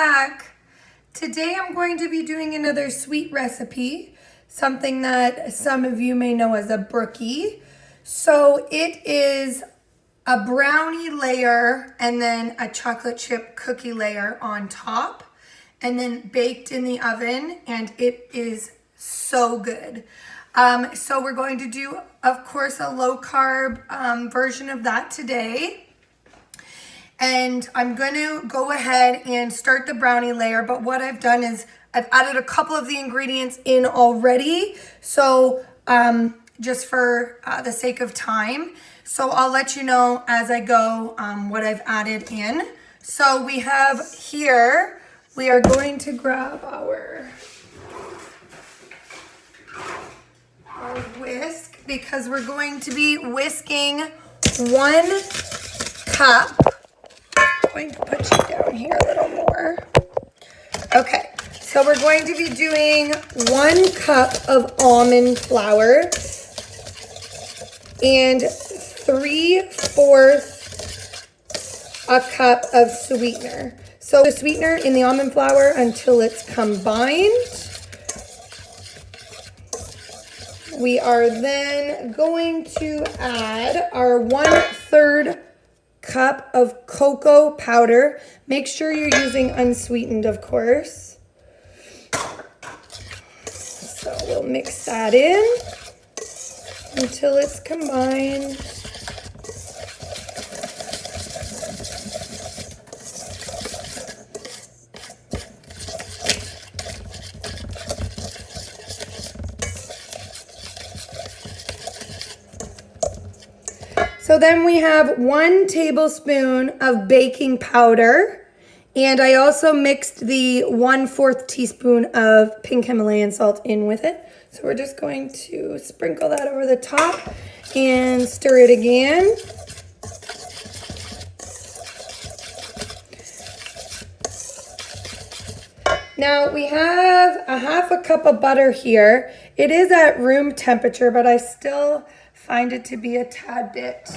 back. Today I'm going to be doing another sweet recipe, something that some of you may know as a brookie. So it is a brownie layer and then a chocolate chip cookie layer on top and then baked in the oven, and it is so good. So we're going to do, of course, a low carb version of that today. And I'm going to go ahead and start the brownie layer. But what I've done is I've added a couple of the ingredients in already. So just for the sake of time. So I'll let you know as I go what I've added in. So we have here, we are going to grab our whisk because we're going to be whisking 1 cup. I'm going to put you down here a little more. Okay, so we're going to be doing 1 cup of almond flour and 3/4 a cup of sweetener. So the sweetener in the almond flour until it's combined. We are then going to add our 1/3 cup of cocoa powder. Make sure you're using unsweetened, of course. So we'll mix that in until it's combined. So then we have 1 tablespoon of baking powder, and I also mixed the 1/4 teaspoon of pink Himalayan salt in with it. So we're just going to sprinkle that over the top and stir it again. Now we have a 1/2 cup of butter here. It is at room temperature, but I still find it to be a tad bit,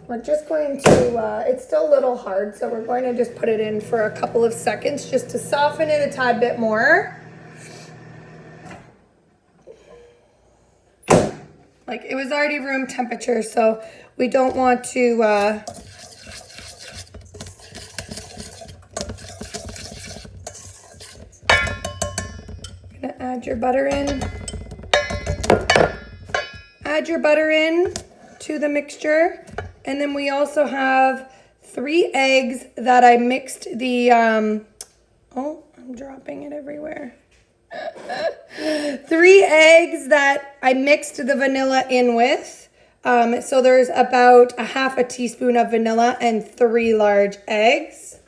we're just going to, it's still a little hard, so we're going to just put it in for a couple of seconds just to soften it a tad bit more. Like, it was already room temperature, so we don't want to, gonna add your butter in. Add your butter in to the mixture, and then we also have 3 eggs that I mixed the, oh, I'm dropping it everywhere. 3 eggs that I mixed the vanilla in with. So there's about a 1/2 teaspoon of vanilla and 3 large eggs.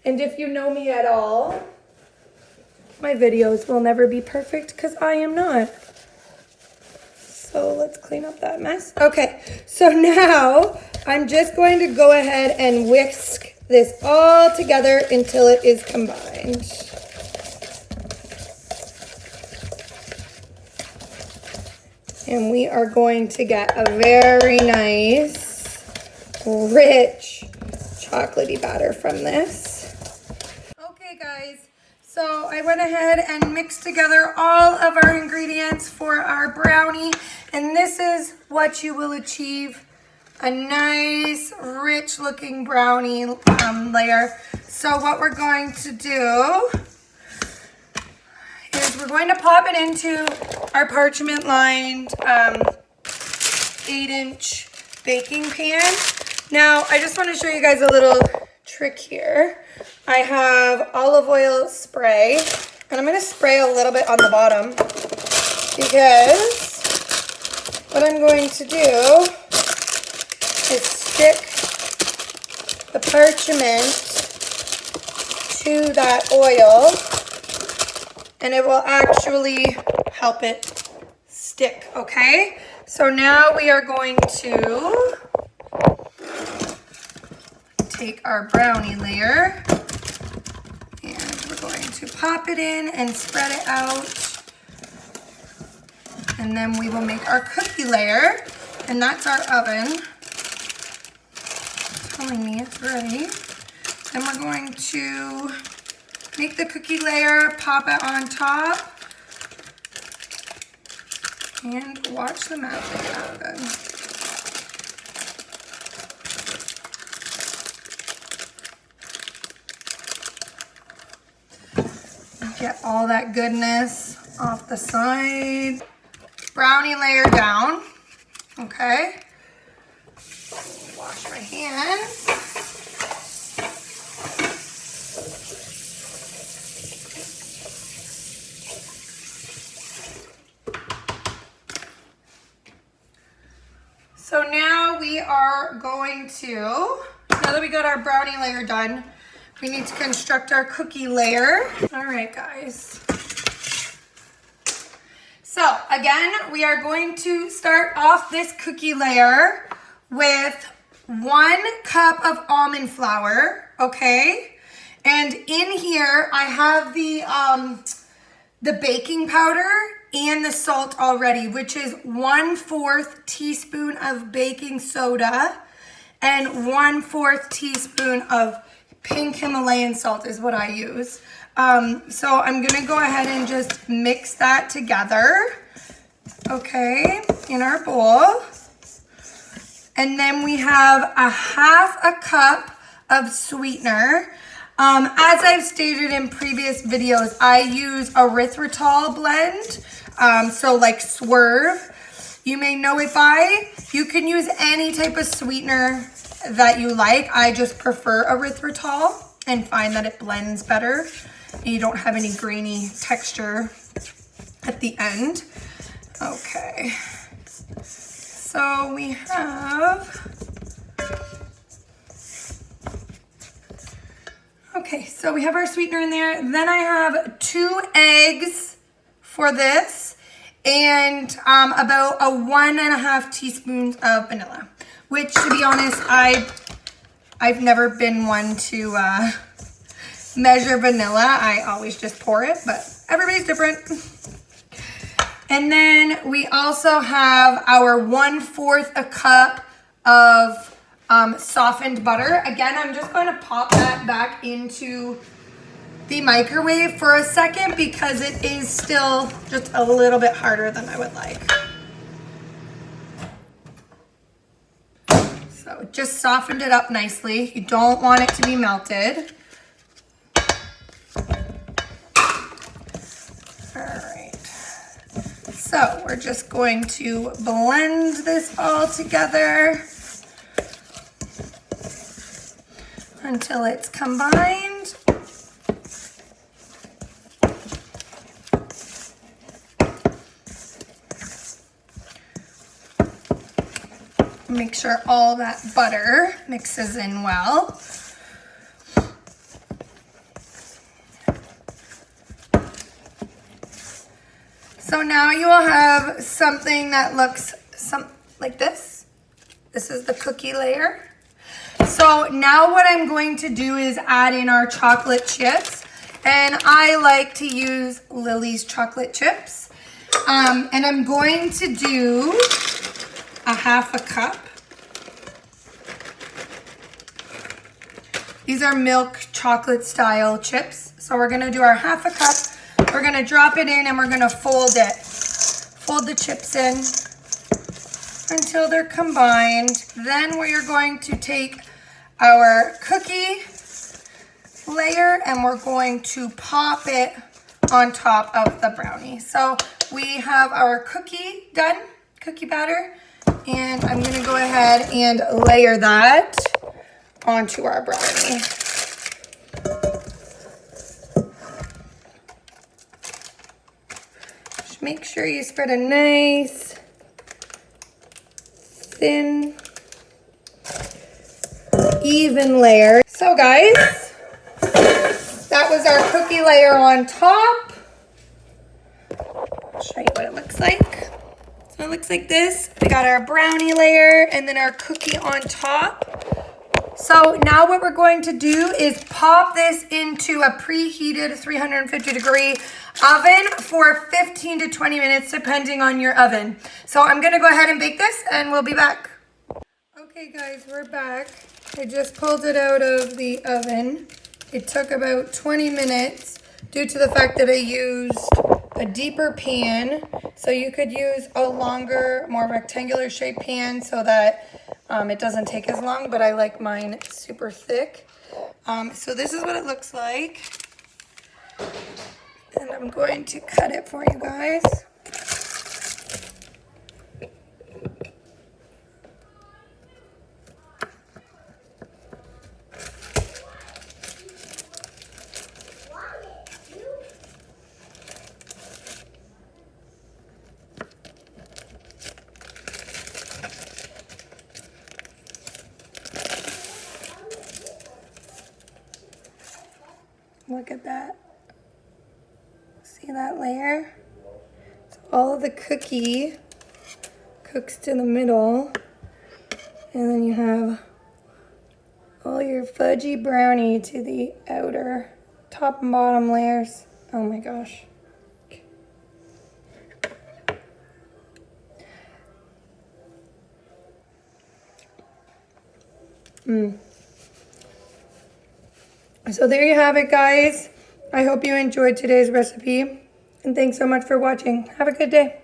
And if you know me at all, my videos will never be perfect because I am not. So let's clean up that mess. Okay, so now I'm just going to go ahead and whisk this all together until it is combined. And we are going to get a very nice, rich, chocolatey batter from this. Okay, guys. So I went ahead and mixed together all of our ingredients for our brownie, and this is what you will achieve, a nice, rich looking brownie layer. So what we're going to do is we're going to pop it into our parchment lined 8-inch baking pan. Now, I just want to show you guys a little trick here. I have olive oil spray, and I'm going to spray a little bit on the bottom because what I'm going to do is stick the parchment to that oil, and it will actually help it stick, okay? So now we are going to take our brownie layer, and we're going to pop it in and spread it out. And then we will make our cookie layer. And that's our oven. It's telling me it's ready. Then we're going to make the cookie layer, pop it on top, and watch the magic happen. Get all that goodness off the side. Brownie layer down. Okay. Wash my hands. So now we are going to, now that we got our brownie layer done, we need to construct our cookie layer. All right, guys. So again, we are going to start off this cookie layer with 1 cup of almond flour, okay? And in here, I have the baking powder and the salt already, which is 1/4 teaspoon of baking soda and 1/4 teaspoon of pink Himalayan salt is what I use. So I'm gonna go ahead and just mix that together, okay, in our bowl. And then we have 1/2 cup of sweetener. As I've stated in previous videos, I use erythritol blend, so like Swerve. You may know it by. You can use any type of sweetener that you like. I just prefer erythritol and find that it blends better. You don't have any grainy texture at the end. Okay, so we have, okay, so we have our sweetener in there. Then I have 2 eggs for this and about 1.5 teaspoons of vanilla, which, to be honest, I've never been one to measure vanilla. I always just pour it, but everybody's different. And then we also have our 1/4 a cup of softened butter. Again, I'm just going to pop that back into the microwave for a second because it is still just a little bit harder than I would like. So just softened it up nicely. You don't want it to be melted. All right. So we're just going to blend this all together until it's combined. Make sure all that butter mixes in well. So now you will have something that looks like this. This is the cookie layer. So now what I'm going to do is add in our chocolate chips. And I like to use Lily's chocolate chips. And I'm going to do 1/2 cup. These are milk chocolate style chips. So we're gonna do our 1/2 cup. We're gonna drop it in and we're gonna fold it. Fold the chips in until they're combined. Then we are going to take our cookie layer and we're going to pop it on top of the brownie. So we have our cookie done, cookie batter, and I'm gonna go ahead and layer that onto our brownie. Just make sure you spread a nice, thin, even layer. So guys, that was our cookie layer on top. I'll show you what it looks like. So it looks like this. We got our brownie layer and then our cookie on top. So now what we're going to do is pop this into a preheated 350 degree oven for 15 to 20 minutes, depending on your oven. So I'm gonna go ahead and bake this and we'll be back. Okay guys, we're back. I just pulled it out of the oven. It took about 20 minutes due to the fact that I used a deeper pan. So you could use a longer, more rectangular shaped pan so that it doesn't take as long, but I like mine super thick. So this is what it looks like. And I'm going to cut it for you guys. Look at that. See that layer? So all of the cookie cooks to the middle. And then you have all your fudgy brownie to the outer top and bottom layers. Oh my gosh. So there you have it, guys. I hope you enjoyed today's recipe. And thanks so much for watching. Have a good day.